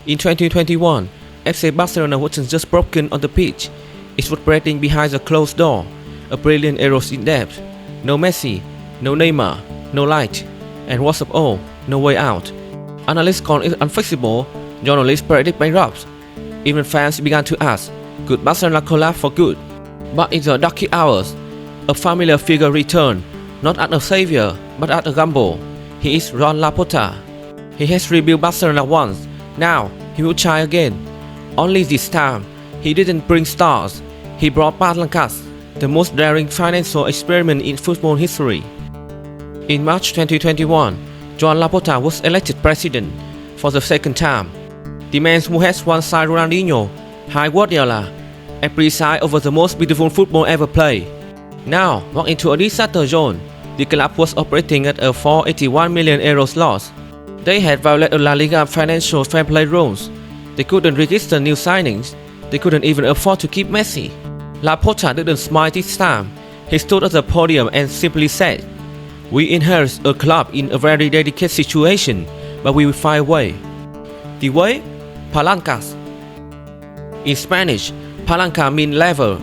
In 2021, FC Barcelona wasn't just broken on the pitch, it was breathing behind a closed door, a brilliant Eros in depth. No Messi, no Neymar, no light, and worst of all, no way out. Analysts called it unfixable, journalists predict bankrupt. Even fans began to ask, could Barcelona collapse for good? But in the dark hours, a familiar figure returned, not as a savior, but as a gamble. He is Laporta. He has rebuilt Barcelona once, now he will try again. Only this time, he didn't bring stars, he brought Palancas, the most daring financial experiment in football history. In March 2021, Laporta was elected president for the second time. The man who has one side Ronaldinho, high Guardiola, and preside over the most beautiful football ever played. Now walked into a disaster zone. The club was operating at a 481 million euros loss. They had violated La Liga financial fair play rules. They couldn't register new signings. They couldn't even afford to keep Messi. Laporta didn't smile this time. He stood at the podium and simply said, "We inherit a club in a very delicate situation, but we will find a way." The way? Palancas. In Spanish, palanca means lever.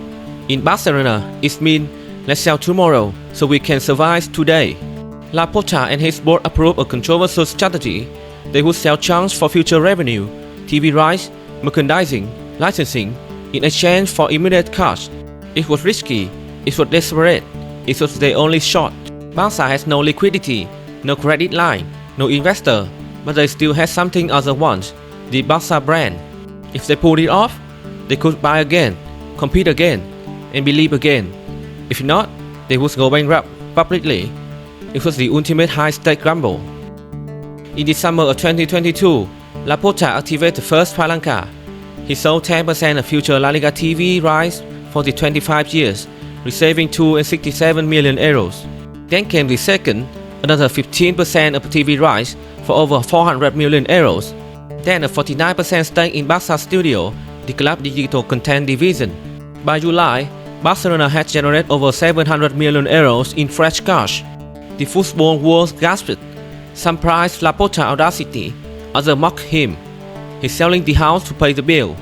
In Barcelona, it means let's sell tomorrow so we can survive today. Laporta and his board approved a controversial strategy. They would sell chunks for future revenue, TV rights, merchandising, licensing, in exchange for immediate cash. It was risky, it was desperate, it was their only shot. Barça has no liquidity, no credit line, no investor, but they still had something other wants, the Barça brand. If they pulled it off, they could buy again, compete again, and believe again. If not, they would go bankrupt publicly. It was the ultimate high-stake gamble. In the summer of 2022, Laporta activated the first palanca. He sold 10% of future La Liga TV rights for the 25 years, receiving 267 million euros. Then came the second, another 15% of TV rights for over 400 million euros. Then a 49% stake in Barça Studio, the club digital content division. By July, Barcelona had generated over 700 million euros in fresh cash. The football world gasped. Some praised Laporta's audacity, others mocked him. He's selling the house to pay the bill.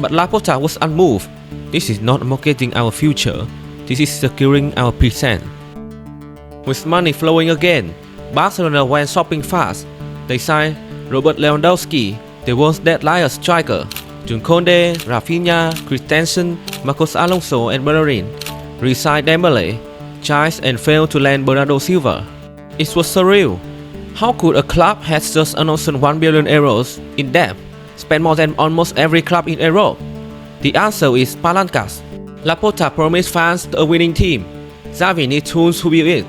But Laporta was unmoved. This is not marketing our future, this is securing our present. With money flowing again, Barcelona went shopping fast. They signed Robert Lewandowski, the world's deadliest striker, Juan Koundé, Rafinha, Christensen, Marcos Alonso and Bellerin. Re-signed Dembele, chased and failed to land Bernardo Silva. It was surreal. How could a club had just announced 1 billion euros in debt, spend more than almost every club in Europe? The answer is Palancas. Laporta promised fans a winning team. Xavi needs tools to build it.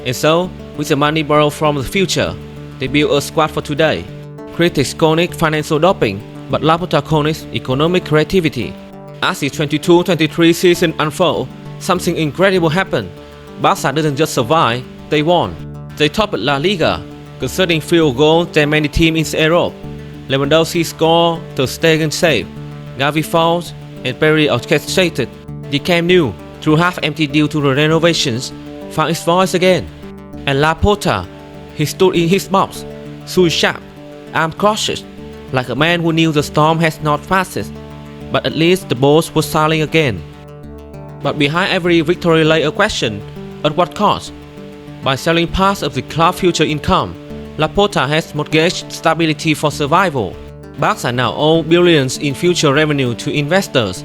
And so, with the money borrowed from the future, they built a squad for today. Critics call it financial doping, but Laporta calls it economic creativity. As the 22-23 season unfolded, something incredible happened. Barça didn't just survive, they won. They topped La Liga, concerning field goals than many teams in Europe. Lewandowski scored, Ter Stegen saved, Gavi fouls, and Perry orchestrated. The Camp Nou, through half-empty due to the renovations, found its voice again. And Laporta, he stood in his box, shoes sharp, arms crossed, like a man who knew the storm has not passed. But at least the boats were sailing again. But behind every victory lay a question, at what cost? By selling parts of the club's future income, Laporta has mortgaged stability for survival. Barça now owes billions in future revenue to investors.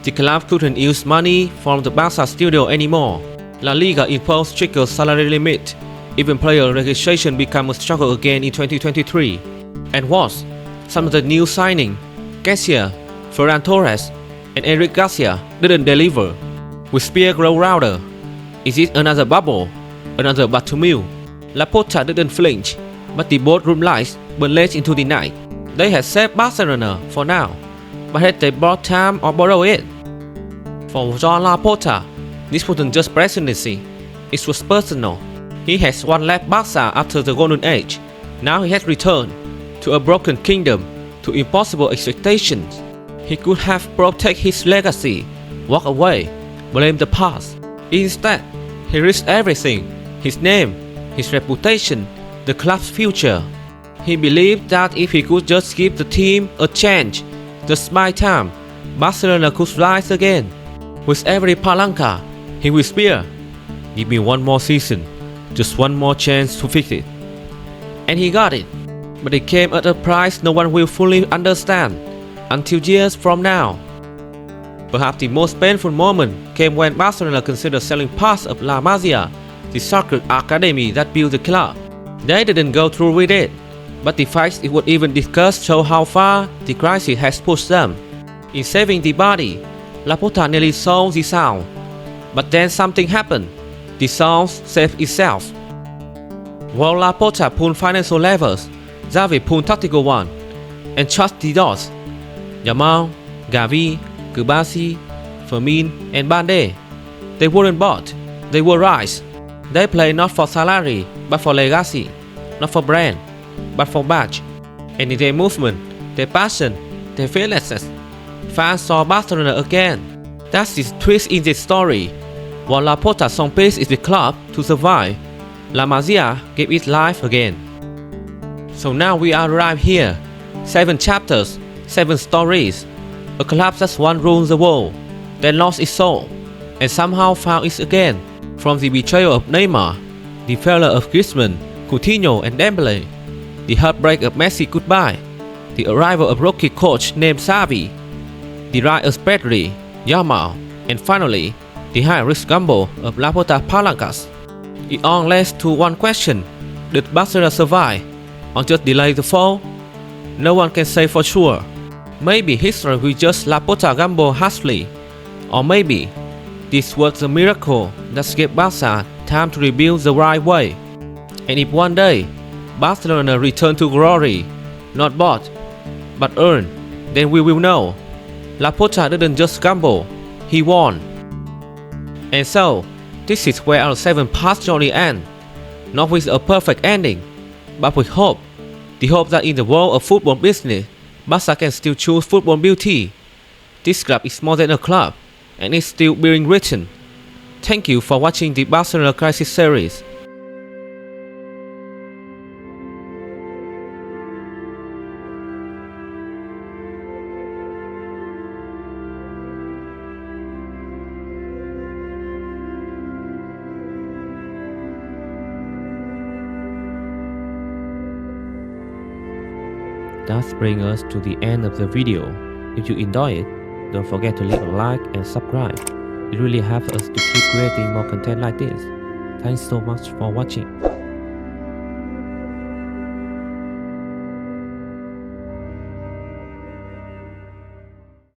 The club couldn't use money from the Barça Studio anymore. La Liga imposed stricter salary limit. Even player registration became a struggle again in 2023. And worse, some of the new signings, Garcia, Ferran Torres, and Eric Garcia, didn't deliver. With Spear grow rounder. Is it another bubble? Another Bartomeu? Laporta didn't flinch, but the boardroom lights burned late into the night. They had saved Barcelona for now, but had they bought time or borrowed it? For Laporta, this wasn't just presidency, it was personal. He has one left Barça after the golden age. Now he has returned to a broken kingdom, to impossible expectations. He could have protected his legacy, walk away, blame the past. Instead, he risked everything, his name, his reputation, the club's future. He believed that if he could just give the team a chance, just by time, Barcelona could rise again. With every palanca, he whispered, "Give me one more season, just one more chance to fix it." And he got it. But it came at a price no one will fully understand until years from now. Perhaps the most painful moment came when Barcelona considered selling parts of La Masia, the soccer academy that built the club. They didn't go through with it, but the facts it would even discuss show how far the crisis has pushed them. In saving the body, Laporta nearly sold the sound. But then something happened. The sound saved itself. While Laporta pulled financial levers, Xavi pulled tactical one and trust the dots. Yamal, Gavi, Kubasi, Fermin, and Bande. They weren't bought, they were rights. They play not for salary, but for legacy, not for brand, but for badge. And in their movement, their passion, their fearlessness, fans saw Barcelona again. That's the twist in this story. While Laporta's song pace is the club to survive, La Masia gave it life again. So now we are arrived here. 7 chapters, 7 stories. A club that once ruled the world, then lost its soul, and somehow found it again. From the betrayal of Neymar, the failure of Griezmann, Coutinho and Dembele, the heartbreak of Messi goodbye, the arrival of rookie coach named Xavi, the rise of Pedri, Yamal, and finally, the high-risk gamble of Laporta Palancas. It all leads to one question: did Barcelona survive, or just delay the fall? No one can say for sure. Maybe history will judge Laporta gamble harshly, or maybe this was a miracle that gave Barca time to rebuild the right way. And if one day Barcelona return to glory, not bought, but earned, then we will know Laporta didn't just gamble, he won. And so, this is where our 7-part journey ends, not with a perfect ending, but with hope. The hope that in the world of football business, Barca can still choose football beauty. This club is more than a club, and it's still being written. Thank you for watching the Barcelona Crisis series. That brings us to the end of the video. If you enjoyed it, don't forget to leave a like and subscribe. It really helps us to keep creating more content like this. Thanks so much for watching.